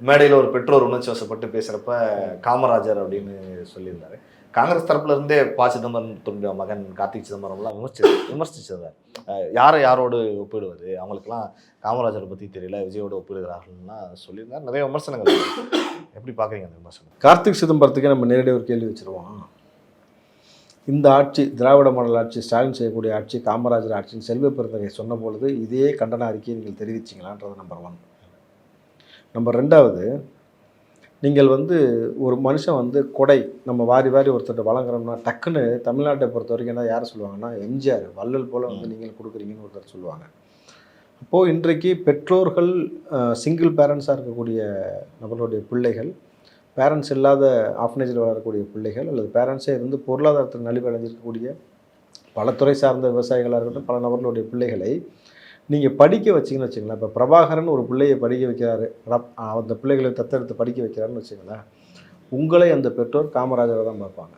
மேடையில் ஒரு பெற்றோர் உணர்ச்சி வசப்பட்டு பேசுகிறப்ப காமராஜர் அப்படின்னு சொல்லியிருந்தாரு. காங்கிரஸ் தரப்புல இருந்தே சிதம்பரத்துடைய மகன் கார்த்திக் சிதம்பரம்லாம் விமர்சிச்சிருந்தார். யாரை யாரோடு ஒப்பிடுவது, அவங்களுக்குலாம் காமராஜரை பற்றி தெரியல, விஜயோடு ஒப்பிடுகிறார்கள்னா சொல்லியிருந்தார். நிறைய விமர்சனங்கள். எப்படி பார்க்குறீங்க அந்த விமர்சனம்? கார்த்திக் சிதம்பரத்துக்கே நம்ம நேரடியாக ஒரு கேள்வி வச்சுருவோம். இந்த ஆட்சி திராவிட மாடல் ஆட்சி, ஸ்டாலின் செய்யக்கூடிய ஆட்சி, காமராஜர் ஆட்சின்னு செல்வ பெருந்தகை சொன்ன பொழுது இதே கண்டன அறிக்கையை நீங்கள் தெரிவிச்சிங்களான்றது நம்பர் 1. நம்பர் 2வது, நீங்கள் ஒரு மனுஷன் கொடை நம்ம வாரி வாரி ஒருத்தர் வழங்குறோம்னா டக்குன்னு தமிழ்நாட்டை பொறுத்த வரைக்கும் என்ன யாரை சொல்லுவாங்கன்னா, எம்ஜிஆர் வள்ளல் போல் நீங்கள் கொடுக்குறீங்கன்னு ஒருத்தர் சொல்லுவாங்க. அப்போது இன்றைக்கு பெற்றோர்கள் சிங்கிள் பேரண்ட்ஸாக இருக்கக்கூடிய நபர்களுடைய பிள்ளைகள், பேரண்ட்ஸ் இல்லாத ஆஃபனேஜில் வளரக்கூடிய பிள்ளைகள், அல்லது பேரண்ட்ஸே இருந்து பொருளாதாரத்தில் நலிவடைஞ்சிருக்கக்கூடிய பல துறை சார்ந்த விவசாயிகளாக இருக்கட்டும், பல நபர்களுடைய பிள்ளைகளை நீங்கள் படிக்க வச்சிங்கன்னு வச்சுங்களேன். இப்போ பிரபாகரன் ஒரு பிள்ளையை படிக்க வைக்கிறாரு, அந்த பிள்ளைகளை தத்தெடுத்து படிக்க வைக்கிறாருன்னு வச்சுங்களேன், உங்களை அந்த பெற்றோர் காமராஜரை தான் பார்ப்பாங்க.